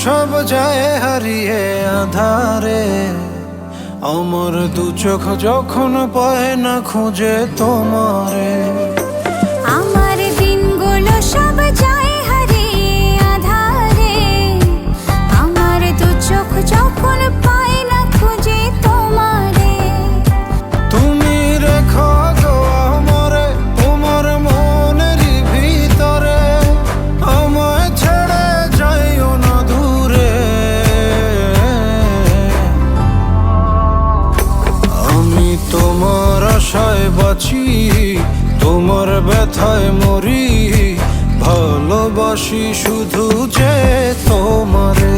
সব যায় হারিয়ে আধারে, আমার দু চোখ যখন পায় না খুঁজে তোমারে। আমার দিনগুলো সব যায় হারিয়ে আধারে, আমার দু চোখ যখন পায় না খুঁজে তোমারে। তুমি রেখো গো আমারে তোমার মনের ভিতরে, আমায় ছেড়ে যাইও না দূরে। আমি তোমার আশায় বাঁচি, তোমার ব্যথায় মরি, ভালোবাসি শুধু যে তোমারে।